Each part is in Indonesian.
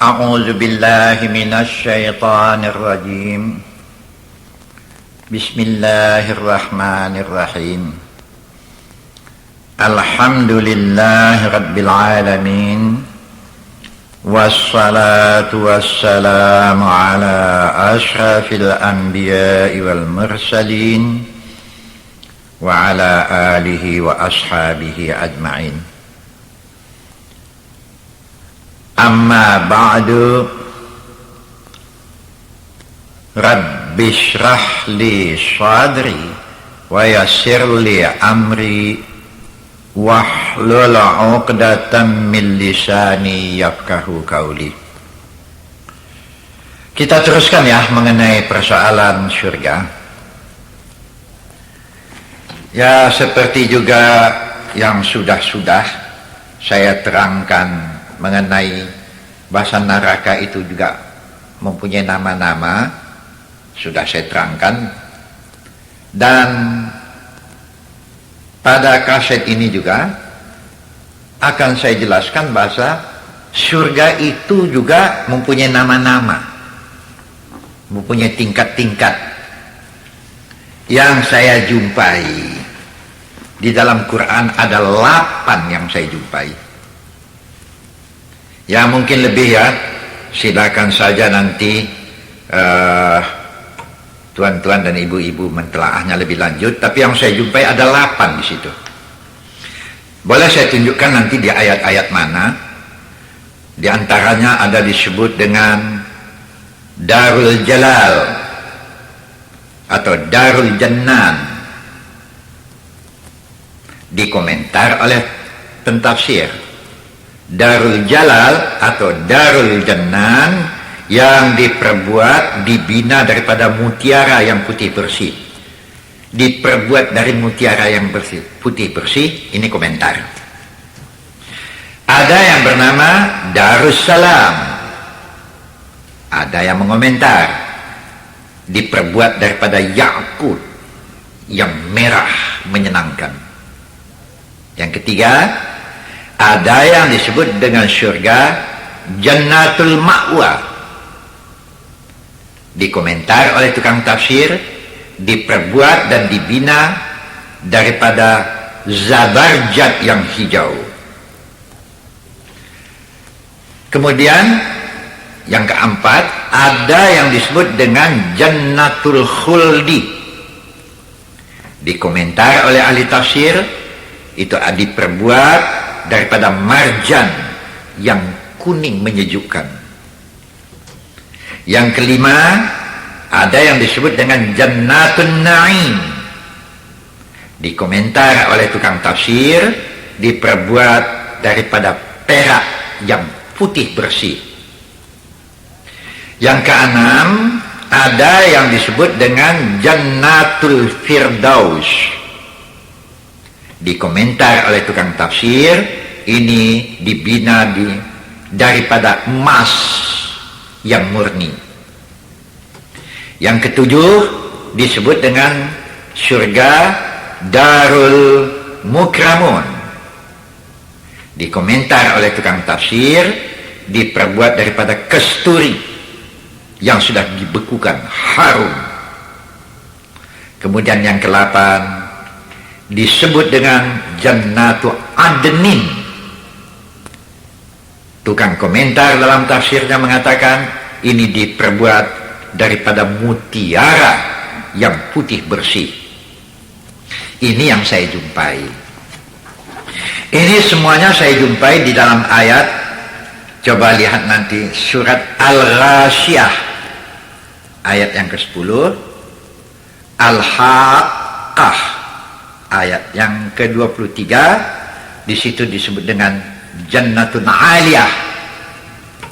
أعوذ بالله من الشيطان الرجيم. بسم الله الرحمن الرحيم. الحمد لله رب العالمين، والصلاة والسلام على أشرف الأنبياء والمرسلين وعلى آله وأصحابه أجمعين. Amma ba'du, Rabbi shrah li sadri wa yassir li amri wahlul 'uqdatam min lisani yafqahu qawli. Kita teruskan ya mengenai persoalan surga. Ya, seperti juga yang sudah-sudah saya terangkan mengenai bahasa neraka itu juga mempunyai nama-nama, sudah saya terangkan. Dan pada kaset ini juga akan saya jelaskan bahasa surga itu juga mempunyai nama-nama, mempunyai tingkat-tingkat yang saya jumpai. Di dalam Quran ada 8 yang saya jumpai. Ya mungkin lebih ya, silakan saja nanti tuan-tuan dan ibu-ibu mentelaahnya lebih lanjut. Tapi yang saya jumpai ada 8 di situ. Boleh saya tunjukkan nanti di ayat-ayat mana. Di antaranya ada disebut dengan Darul Jalal atau Darul Jannan. Dikomentar oleh pentafsir. Darul Jalal atau Darul Jannan yang diperbuat, dibina daripada mutiara yang putih bersih. Diperbuat dari mutiara yang bersih, putih bersih. Ini komentar. Ada yang bernama Darussalam. Ada yang mengomentar, diperbuat daripada yakut yang merah menyenangkan. Yang ketiga, ada yang disebut dengan surga Jannatul Ma'wa. Dikomentar oleh tukang tafsir, diperbuat dan dibina daripada zabarjad yang hijau. Kemudian yang keempat, ada yang disebut dengan Jannatul Khuldi. Dikomentar oleh ahli tafsir, itu diperbuat daripada marjan yang kuning menyejukkan. Yang kelima, ada yang disebut dengan Jannatun Na'im. Dikomentar oleh tukang tafsir, diperbuat daripada perak yang putih bersih. Yang keenam, ada yang disebut dengan Jannatul Firdaus. Dikomentar oleh tukang tafsir, ini dibina daripada emas yang murni. Yang ketujuh disebut dengan surga Darul Mukramun. Dikomentar oleh tukang tafsir, diperbuat daripada kasturi yang sudah dibekukan, harum. Kemudian yang ke-8 disebut dengan Jannatu Adnin. Tukang komentar dalam tafsirnya mengatakan ini diperbuat daripada mutiara yang putih bersih. Ini yang saya jumpai. Ini semuanya saya jumpai di dalam ayat. Coba lihat nanti surat Al-Ghasyiyah ayat yang ke-10, Al-Haqqah ayat yang ke-23. Di situ disebut dengan Jannatun 'Aliyah.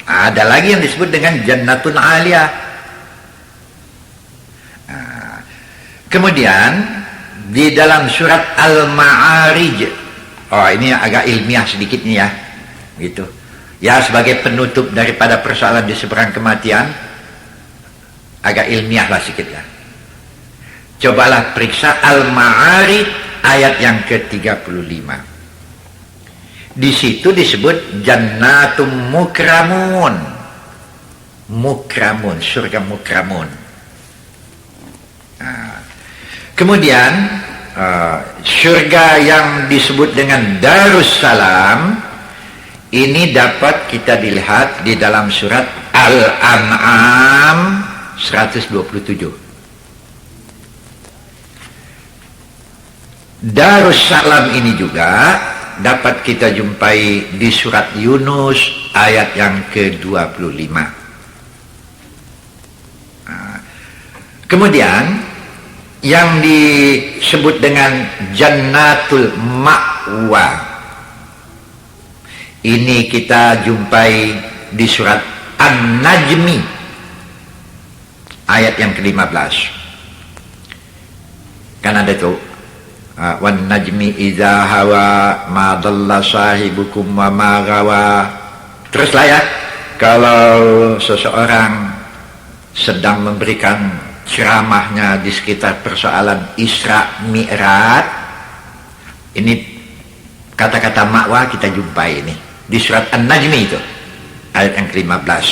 Ada lagi yang disebut dengan Jannatun 'Aliyah. Kemudian di dalam surat Al-Ma'arij, ini agak ilmiah sedikit nih ya, gitu. Ya, sebagai penutup daripada persoalan di seberang kematian, agak ilmiah lah sedikit ya. Cobalah periksa Al-Ma'arij ayat yang ke-35. Di situ disebut Jannatum Mukramun. mukramun, surga mukramun. Kemudian surga yang disebut dengan Darussalam ini dapat kita dilihat di dalam surat Al-An'am 127. Darussalam ini juga dapat kita jumpai di surat Yunus ayat yang ke-25. Kemudian yang disebut dengan Jannatul Ma'wa ini kita jumpai di surat An-Najmi ayat yang ke-15. Kan ada tuh wan najmi idza hawa ma dhalla sahibukum wa ma gawa. Teruslah ya, kalau seseorang sedang memberikan ceramahnya di sekitar persoalan Isra Mi'raj, ini kata-kata ma'wa kita jumpai ini di surat An-Najmi itu ayat yang ke-15.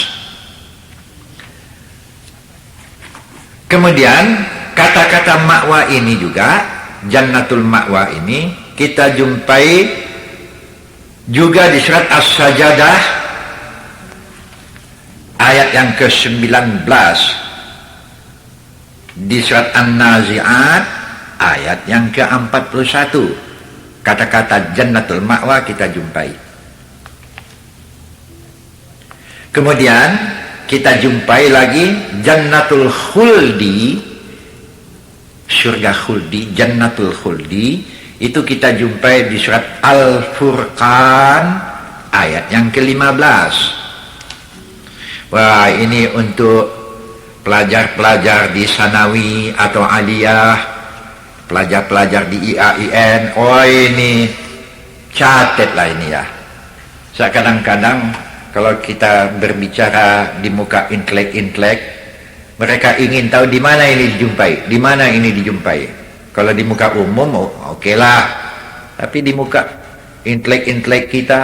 Kemudian kata-kata ma'wa ini juga, Jannatul Ma'wa ini kita jumpai juga di surat As-Sajadah ayat yang ke-19, di surat An-Nazi'at ayat yang ke-41. Kata-kata Jannatul Ma'wa kita jumpai. Kemudian kita jumpai lagi Jannatul Khuldi, surga khuldi, Jannatul Khuldi, itu kita jumpai di surat Al-Furqan ayat yang ke-15. Wah, ini untuk pelajar-pelajar di Sanawi atau Aliyah, pelajar-pelajar di IAIN. Oh, ini catatlah ini ya. Saya kadang-kadang kalau kita berbicara di muka intelek-intelek, mereka ingin tahu di mana ini dijumpai, di mana ini dijumpai. Kalau di muka umum, oke lah. Tapi di muka intelek-intelek kita,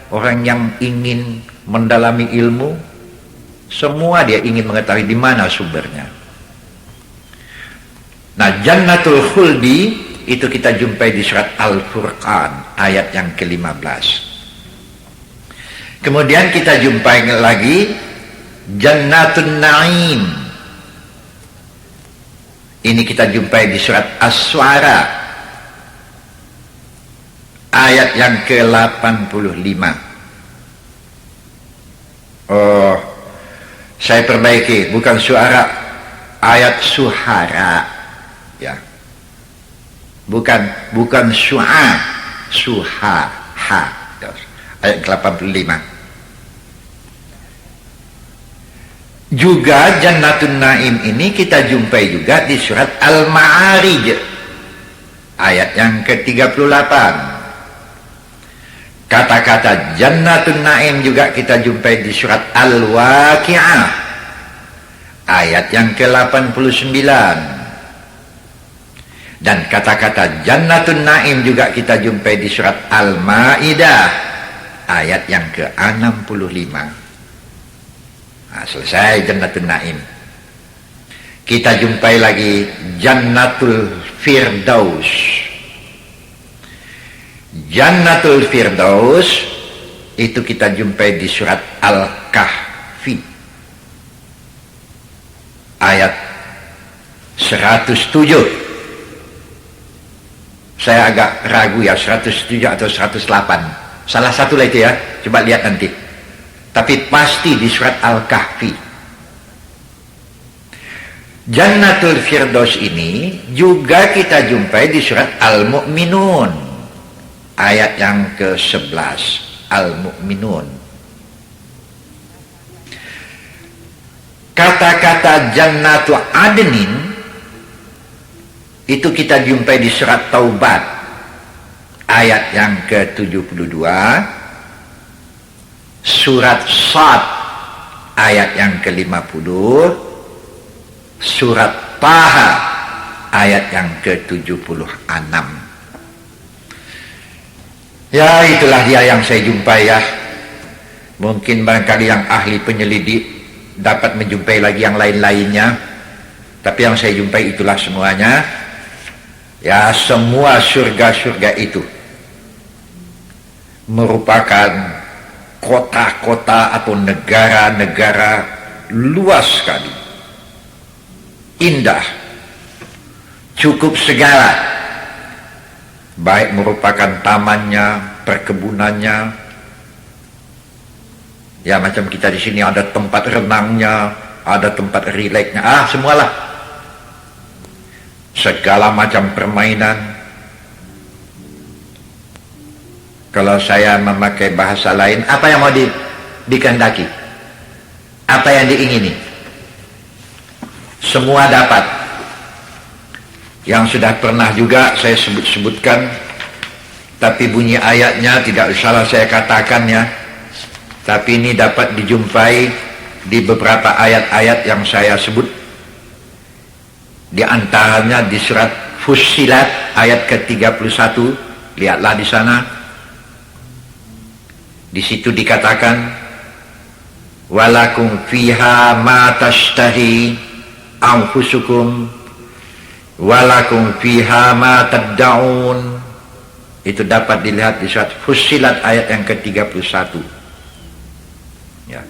orang yang ingin mendalami ilmu, semua dia ingin mengetahui di mana sumbernya. Nah, Jannatul Khuldi itu kita jumpai di surat Al-Furqan ayat yang ke-15. Kemudian kita jumpai lagi Jannatun Na'im. Ini kita jumpai di surat As-Suara ayat yang ke-85. Oh, saya perbaiki, bukan suara, ayat suhara ya. Bukan suha, suha-ha. Ayat ke-85. Juga Jannatun Na'im ini kita jumpai juga di surat Al-Ma'arij ayat yang ke-38. Kata-kata Jannatun Na'im juga kita jumpai di surat Al-Waqi'ah ayat yang ke-89. Dan kata-kata Jannatun Na'im juga kita jumpai di surat Al-Ma'idah ayat yang ke-65. Nah, selesai Jannatul Na'im. Kita jumpai lagi Jannatul Firdaus. Jannatul Firdaus itu kita jumpai di surat Al-Kahfi ayat 107. Saya agak ragu ya, 107 atau 108. Salah satu lah itu ya, coba lihat nanti. Tapi pasti di surat Al-Kahfi. Jannatul Firdaus ini juga kita jumpai di surat Al-Mu'minun ayat yang ke-11. Al-Mu'minun. Kata-kata Jannatul Adnin itu kita jumpai di surat Taubat ayat yang ke-72. Surat Sad ayat yang ke-50, surat Taha ayat yang ke-76. Ya, itulah dia yang saya jumpai ya. Mungkin barangkali yang ahli penyelidik dapat menjumpai lagi yang lain-lainnya, tapi yang saya jumpai itulah semuanya. Ya, semua surga-surga itu merupakan kota-kota atau negara-negara luas sekali, indah, cukup segala, baik merupakan tamannya, perkebunannya, ya macam kita di sini ada tempat renangnya, ada tempat rileksnya, semualah, segala macam permainan. Kalau saya memakai bahasa lain, apa yang mau dikehendaki, apa yang diingini, semua dapat. Yang sudah pernah juga saya sebut-sebutkan, tapi bunyi ayatnya tidak usahlah saya katakan ya, tapi ini dapat dijumpai di beberapa ayat-ayat yang saya sebut. Di antaranya di surat Fussilat ayat ke-31, lihatlah di sana. Di situ dikatakan, walakum fiha ma tashtahi anfusukum walakum fiha ma tad'un. Itu dapat dilihat di surat Fussilat ayat yang ke-31. Ya.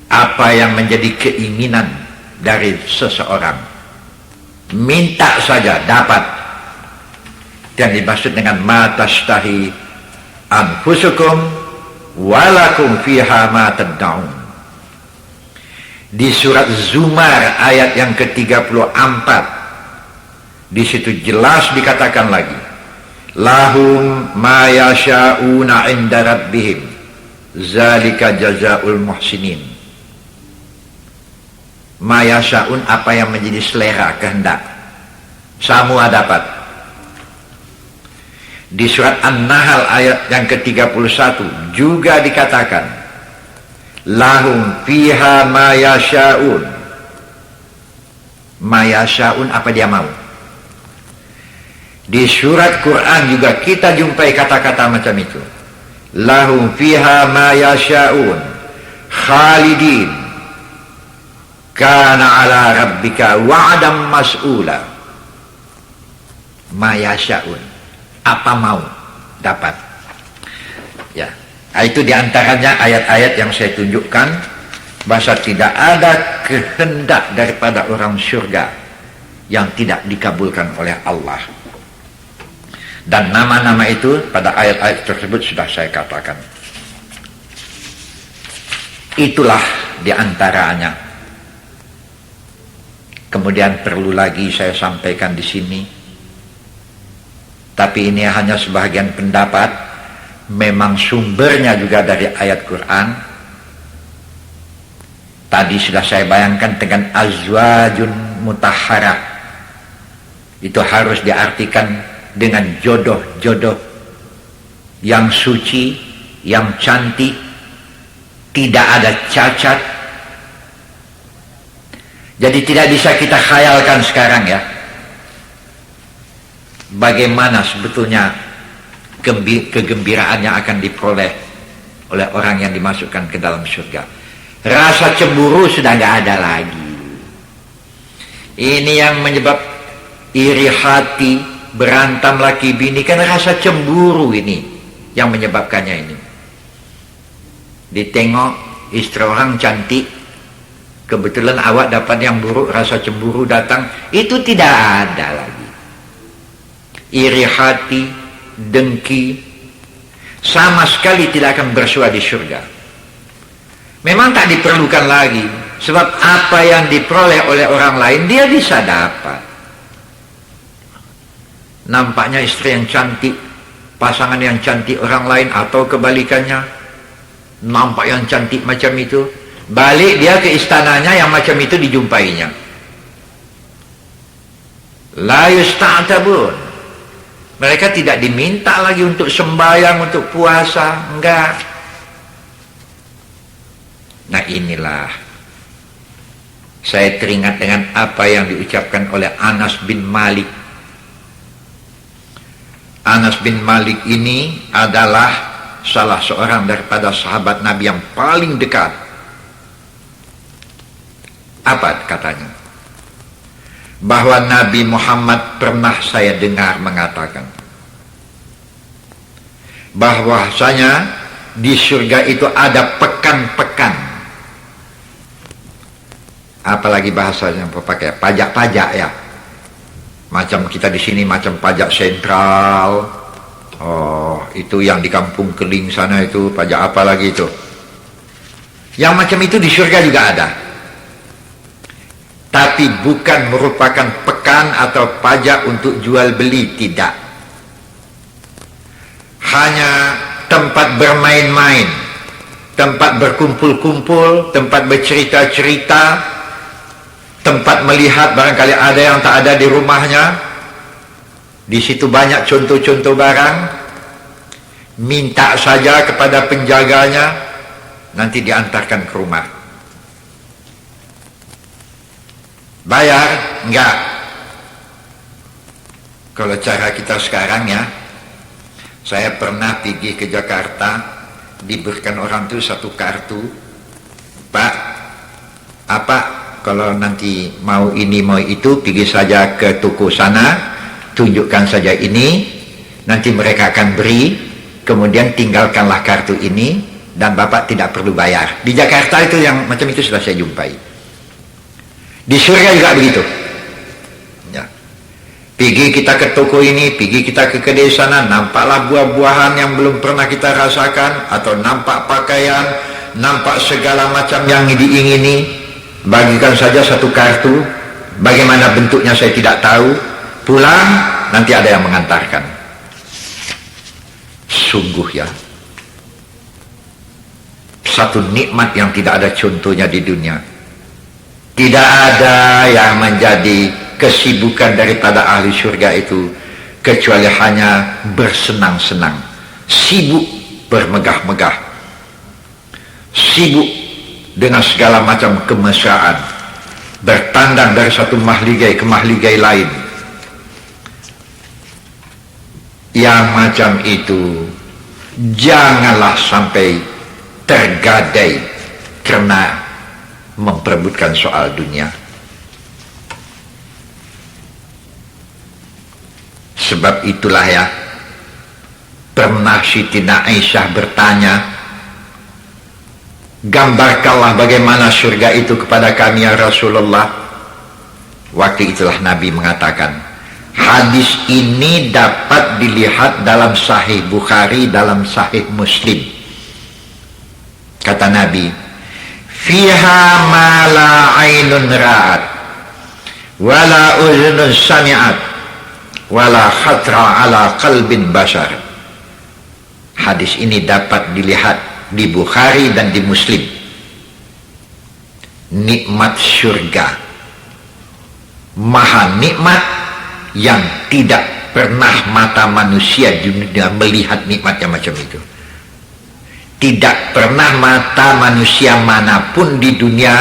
Apa yang menjadi keinginan dari seseorang, minta saja dapat. Dan dimaksud dengan ma tashtahi anfusukum walakum fiha ma tad'un. Di surat Zumar ayat yang ke-34, di situ jelas dikatakan lagi, lahum ma yasha'una 'inda rabbihim zalika jazaa'ul muhsinin. Ma yasha'un, apa yang menjadi selera, kehendak, semua dapat. Di surat An-Nahl ayat yang ke-31 juga dikatakan, lahum fiha ma yasha'un. Ma yasha'un, apa dia mau. Di surat Quran juga kita jumpai kata-kata macam itu, lahum fiha ma yasha'un khalidin kana ala rabbika wa'adam mas'ula. Ma yasha'un, apa mau dapat. Ya, itu diantaranya ayat-ayat yang saya tunjukkan bahwa tidak ada kehendak daripada orang surga yang tidak dikabulkan oleh Allah. Dan nama-nama itu pada ayat-ayat tersebut sudah saya katakan. Itulah diantaranya. Kemudian perlu lagi saya sampaikan di sini, tapi ini hanya sebagian pendapat, memang sumbernya juga dari ayat Quran. Tadi sudah saya bayangkan dengan azwajun mutahharah, itu harus diartikan dengan jodoh-jodoh yang suci, yang cantik, tidak ada cacat. Jadi tidak bisa kita khayalkan sekarang ya, bagaimana sebetulnya kegembiraan yang akan diperoleh oleh orang yang dimasukkan ke dalam surga. Rasa cemburu sudah nggak ada lagi. Ini yang menyebab iri hati, berantem laki bini, kan rasa cemburu ini yang menyebabkannya ini. Ditengok istri orang cantik, kebetulan awak dapat yang buruk, rasa cemburu datang, itu tidak ada lagi. Iri hati, dengki, sama sekali tidak akan bersua di surga. Memang tak diperlukan lagi, sebab apa yang diperoleh oleh orang lain dia bisa dapat. Nampaknya istri yang cantik, pasangan yang cantik orang lain, atau kebalikannya, nampak yang cantik macam itu, balik dia ke istananya yang macam itu dijumpainya. La yusta'tabun. Mereka tidak diminta lagi untuk sembahyang, untuk puasa, enggak. Nah inilah, saya teringat dengan apa yang diucapkan oleh Anas bin Malik. Anas bin Malik ini adalah salah seorang daripada sahabat Nabi yang paling dekat. Apa katanya? Bahwa Nabi Muhammad pernah saya dengar mengatakan bahwasanya di surga itu ada pekan-pekan, apalagi bahasanya pakai pajak-pajak ya, macam kita di sini macam pajak sentral. Oh, itu yang di Kampung Keling sana itu pajak apa lagi itu, yang macam itu di surga juga ada, tapi bukan merupakan pekan atau pajak untuk jual beli, tidak. Hanya tempat bermain-main, tempat berkumpul-kumpul, tempat bercerita-cerita, tempat melihat barangkali ada yang tak ada di rumahnya. Di situ banyak contoh-contoh barang. Minta saja kepada penjaganya, nanti diantarkan ke rumah. Bayar? Enggak. Kalau cara kita sekarang ya, saya pernah pergi ke Jakarta, diberikan orang itu satu kartu, Pak, apa kalau nanti mau ini mau itu, pergi saja ke toko sana, tunjukkan saja ini, nanti mereka akan beri, kemudian tinggalkanlah kartu ini, dan Bapak tidak perlu bayar. Di Jakarta itu yang macam itu sudah saya jumpai. Di surga juga begitu ya. Pergi kita ke toko ini, pergi kita ke kedai sana, nampaklah buah-buahan yang belum pernah kita rasakan, atau nampak pakaian, nampak segala macam yang diingini, bagikan saja satu kartu, bagaimana bentuknya saya tidak tahu, pulang nanti ada yang mengantarkan. Sungguh ya, satu nikmat yang tidak ada contohnya di dunia. Tidak ada yang menjadi kesibukan daripada ahli surga itu kecuali hanya bersenang-senang, sibuk bermegah-megah, sibuk dengan segala macam kemesraan, bertandang dari satu mahligai ke mahligai lain. Yang macam itu janganlah sampai tergadai karena memperebutkan soal dunia. Sebab itulah ya, pernah Siti Aisyah bertanya, gambarkanlah bagaimana surga itu kepada kami ya Rasulullah. Waktu itulah Nabi mengatakan, hadis ini dapat dilihat dalam Sahih Bukhari, dalam Sahih Muslim. Kata Nabi, fiha ma la ainun ra'at wala uzunun sami'at wala khatra ala qalbin bashar. Hadis ini dapat dilihat di Bukhari dan di Muslim. Nikmat surga, maha nikmat yang tidak pernah mata manusia di dunia melihat nikmatnya macam itu. Tidak pernah mata manusia manapun di dunia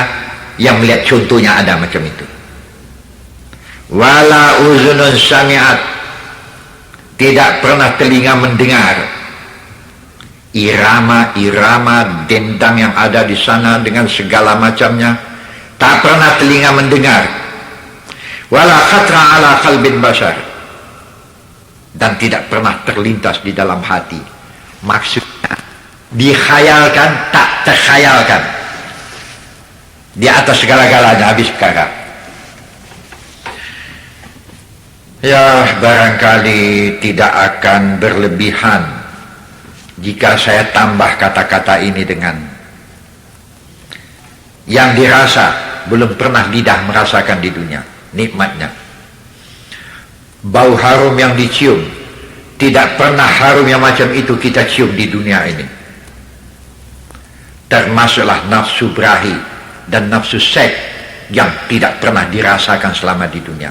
yang melihat contohnya ada macam itu. Wala uzunun sami'at, tidak pernah telinga mendengar irama-irama dendang yang ada di sana dengan segala macamnya. Tak pernah telinga mendengar. Wala khatra ala qalbin bashar, dan tidak pernah terlintas di dalam hati. Maksudnya dikhayalkan, tak terkhayalkan, di atas segala-galanya, habis perkara. Ya, barangkali tidak akan berlebihan jika saya tambah kata-kata ini dengan yang dirasa belum pernah lidah merasakan di dunia nikmatnya. Bau harum yang dicium, tidak pernah harum yang macam itu kita cium di dunia ini. Termasuklah nafsu berahi dan nafsu seks yang tidak pernah dirasakan selama di dunia.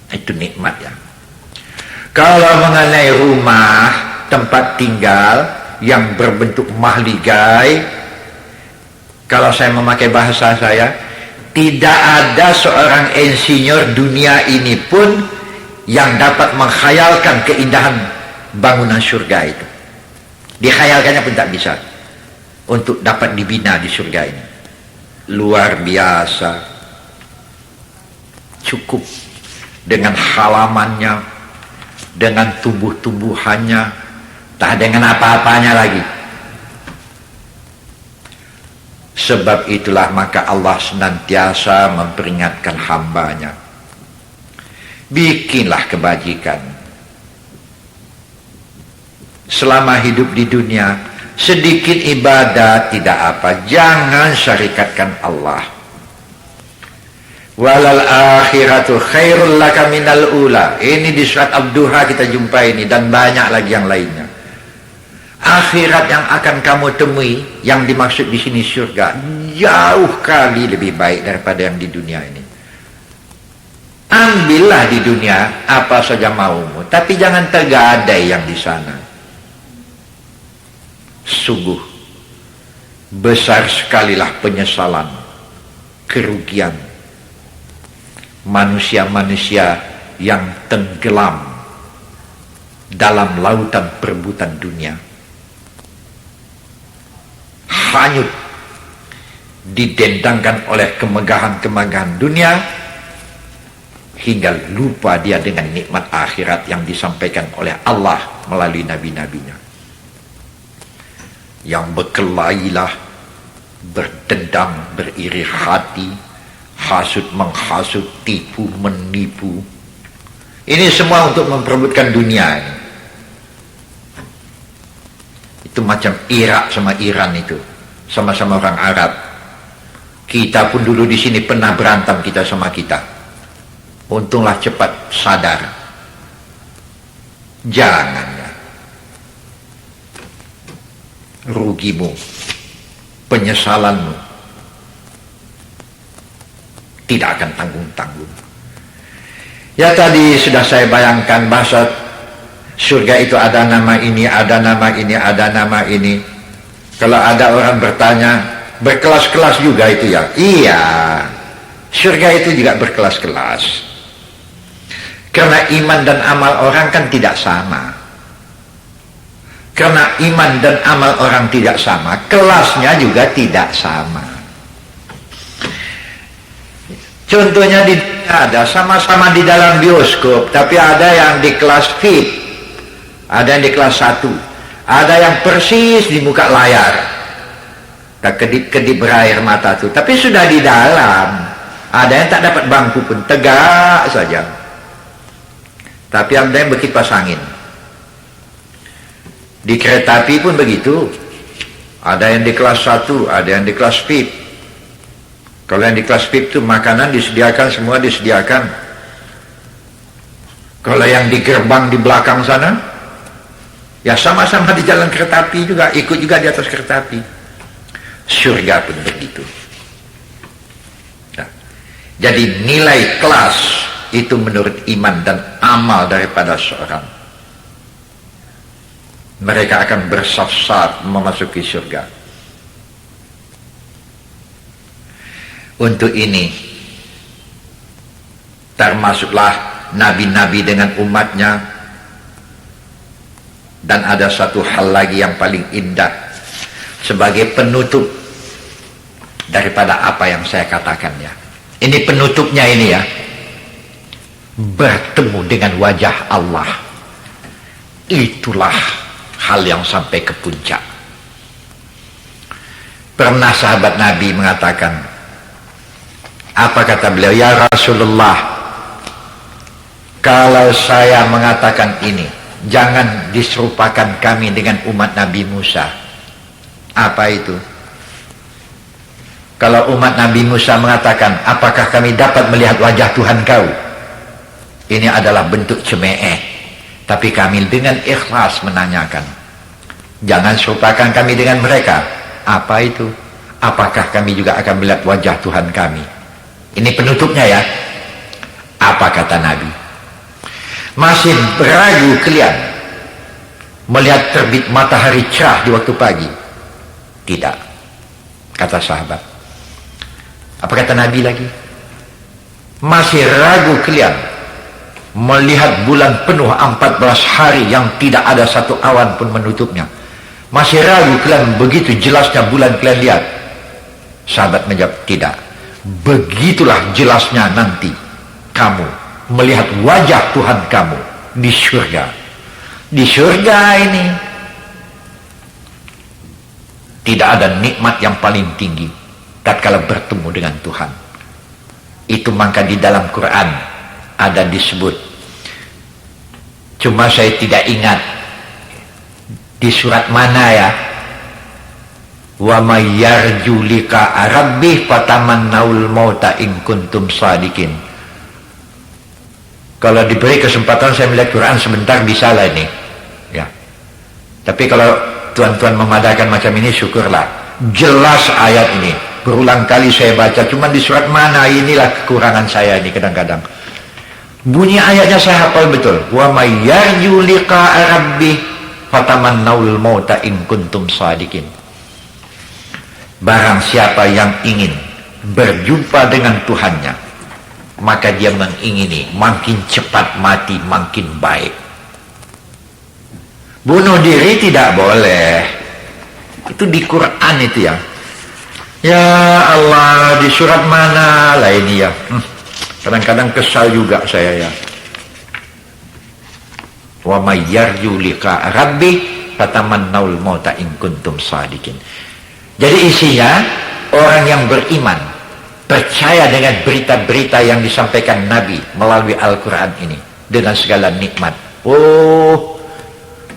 Itu nikmat ya. Kalau mengenai rumah, tempat tinggal yang berbentuk mahligai, kalau saya memakai bahasa saya, tidak ada seorang insinyur dunia ini pun yang dapat menghayalkan keindahan bangunan surga itu. Dikhayalkannya pun tak bisa untuk dapat dibina di surga ini. luar biasa. Cukup dengan halamannya, dengan tumbuh-tumbuhannya, tak dengan apa-apanya lagi. Sebab itulah maka Allah senantiasa memperingatkan hambanya, bikinlah kebajikan selama hidup di dunia, sedikit ibadah tidak apa, jangan syarikatkan Allah. Walal akhiratu khairul laka minal ula. Ini di surat Ad-Duha kita jumpai ini, dan banyak lagi yang lainnya. Akhirat yang akan kamu temui, yang dimaksud di sini surga, jauh kali lebih baik daripada yang di dunia ini. Ambillah di dunia apa saja maumu, tapi jangan tergadai yang di sana. Sungguh besar sekalilah penyesalan, kerugian manusia-manusia yang tenggelam dalam lautan perebutan dunia, hanyut didendangkan oleh kemegahan-kemegahan dunia, hingga lupa dia dengan nikmat akhirat yang disampaikan oleh Allah melalui nabi-nabinya. Yang berkelailah, berdendam, beriri hati, hasud menghasut, tipu menipu. Ini semua untuk memperebutkan dunia ini. Itu macam Irak sama Iran itu, sama-sama orang Arab. Kita pun dulu di sini pernah berantem kita sama kita. Untunglah cepat sadar. Jangan ya. Rugimu, penyesalanmu tidak akan tanggung-tanggung. Ya tadi sudah saya bayangkan bahasa surga itu ada nama ini, ada nama ini, ada nama ini. Kalau ada orang bertanya, berkelas-kelas juga itu ya? Iya, surga itu juga berkelas-kelas. Karena iman dan amal orang kan tidak sama. Karena iman dan amal orang tidak sama, kelasnya juga tidak sama. Contohnya di dunia ada sama-sama di dalam bioskop, tapi ada yang di kelas VIP, ada yang di kelas 1, ada yang persis di muka layar, tak kedip-kedip berair mata tuh, tapi sudah di dalam. Ada yang tak dapat bangku pun, tegak saja. Tapi ada yang berkipas angin. Di kereta api pun begitu, ada yang di kelas 1, ada yang di kelas VIP. Kalau yang di kelas VIP itu makanan disediakan, semua disediakan. Kalau yang di gerbang di belakang sana, ya sama-sama di jalan kereta api juga, ikut juga di atas kereta api. Surga pun begitu. Nah, jadi nilai kelas itu menurut iman dan amal daripada seorang. Mereka akan bersaf-saf memasuki surga. Untuk ini termasuklah nabi-nabi dengan umatnya. Dan ada satu hal lagi yang paling indah sebagai penutup daripada apa yang saya katakan ya. Ini penutupnya ini ya. Bertemu dengan wajah Allah. Itulah hal yang sampai ke puncak. Pernah sahabat Nabi mengatakan, apa kata beliau? Ya Rasulullah, kalau saya mengatakan ini, jangan diserupakan kami dengan umat Nabi Musa. Apa itu? Kalau umat Nabi Musa mengatakan, apakah kami dapat melihat wajah Tuhan kau? Ini adalah bentuk cemooh. Tapi kami dengan ikhlas menanyakan, jangan serupakan kami dengan mereka. Apa itu? Apakah kami juga akan melihat wajah Tuhan kami? Ini penutupnya ya. Apa kata Nabi? Masih ragu kalian melihat terbit matahari cerah di waktu pagi? Tidak, kata sahabat. Apa kata Nabi lagi? Masih ragu kalian melihat bulan penuh 14 hari yang tidak ada satu awan pun menutupnya? Masih ragu kalian begitu jelasnya bulan kalian lihat? Sahabat menjawab, tidak. Begitulah jelasnya nanti kamu melihat wajah Tuhan kamu di surga. Di surga ini tidak ada nikmat yang paling tinggi tatkala bertemu dengan Tuhan. Itu maka di dalam Quran ada disebut, cuma saya tidak ingat di surat mana ya. Wa may yarju liqa rabbih fatamannaul mauta in kuntum sadiqin. Kalau diberi kesempatan saya melihat Quran sebentar bisa lah ini ya. Tapi kalau tuan-tuan memadakan macam ini, syukurlah. Jelas ayat ini, berulang kali saya baca, cuma di surat mana, inilah kekurangan saya ini kadang-kadang. Bunyi ayatnya saya hafal betul. Wa may yarju liqa rabbih fatamannaul mauta in kuntum sadiqin. Barang siapa yang ingin berjumpa dengan Tuhannya, maka dia mengingini makin cepat mati makin baik. Bunuh diri tidak boleh. Itu di Quran itu ya. Ya Allah, di surat mana lah ini ya. Kadang-kadang kesal juga saya ya. Wa may yarju liqa rabbih fatamannaul mauta in kuntum sadiqin. Jadi isinya, orang yang beriman percaya dengan berita-berita yang disampaikan Nabi melalui Al-Quran ini dengan segala nikmat. Oh,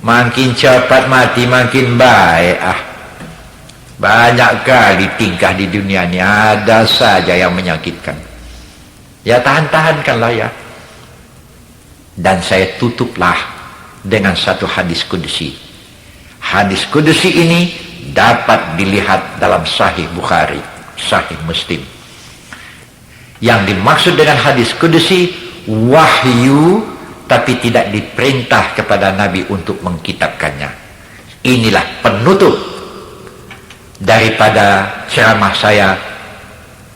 makin cepat mati makin baik. Banyak kali tingkah di dunia ini ada saja yang menyakitkan. Ya tahan-tahankanlah ya. Dan saya tutuplah dengan satu hadis kudusi. Hadis kudusi ini dapat dilihat dalam Sahih Bukhari, Sahih Muslim. Yang dimaksud dengan hadis kudusi, wahyu, tapi tidak diperintah kepada Nabi untuk mengkitabkannya. Inilah penutup daripada ceramah saya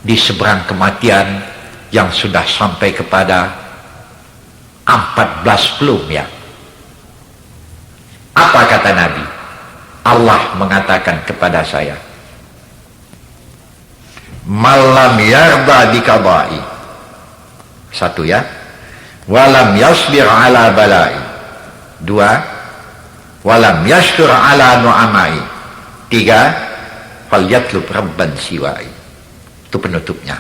di seberang kematian yang sudah sampai kepada 14 belum ya. Apa kata Nabi? Allah mengatakan kepada saya, malam yarda bikadai. Satu ya. Walam yasbir ala balai. Dua. Walam yashkur ala nu'amai. Tiga. Falyatlub rabban siwai. Itu penutupnya.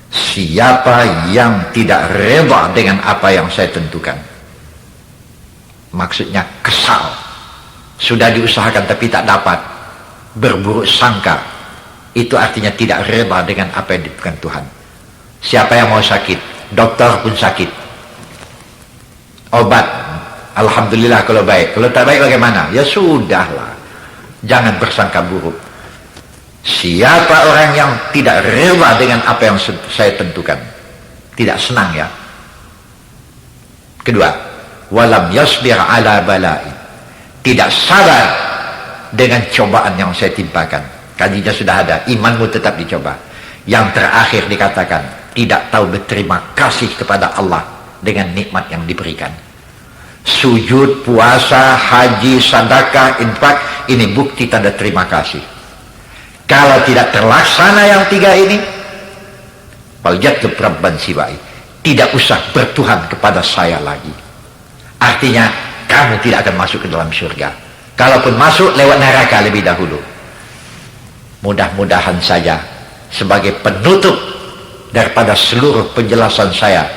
Siapa yang tidak reda dengan apa yang saya tentukan, maksudnya kesal, sudah diusahakan tapi tak dapat, berburuk sangka, itu artinya tidak rela dengan apa yang ditentukan Tuhan. Siapa yang mau sakit, dokter pun sakit, obat alhamdulillah kalau baik, kalau tak baik bagaimana? Ya sudahlah, jangan bersangka buruk. Siapa orang yang tidak rela dengan apa yang saya tentukan, tidak senang ya. Kedua, walam yasbir ala balai, tidak sabar dengan cobaan yang saya timpakan. Kajinya sudah ada, imanmu tetap dicoba. Yang terakhir dikatakan, tidak tahu berterima kasih kepada Allah dengan nikmat yang diberikan. Sujud, puasa, haji, sedekah, infak, ini bukti tanda terima kasih. Kalau tidak terlaksana yang tiga ini, falyatlub rabban siwai, tidak usah bertuhan kepada saya lagi. Artinya kamu tidak akan masuk ke dalam surga. Kalaupun masuk, lewat neraka lebih dahulu. Mudah-mudahan saja sebagai penutup daripada seluruh penjelasan saya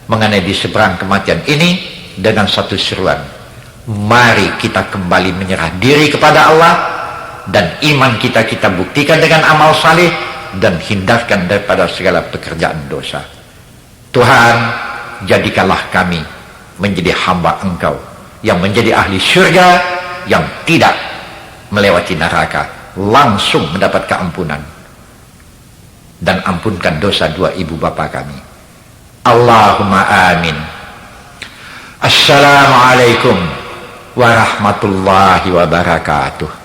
mengenai di seberang kematian ini, dengan satu seruan, mari kita kembali menyerah diri kepada Allah, dan iman kita buktikan dengan amal saleh, dan hindarkan daripada segala pekerjaan dosa. Tuhan, jadikanlah kami menjadi hamba Engkau yang menjadi ahli surga, yang tidak melewati neraka, langsung mendapat keampunan. Dan ampunkan dosa dua ibu bapa kami. Allahumma amin. Assalamualaikum warahmatullahi wabarakatuh.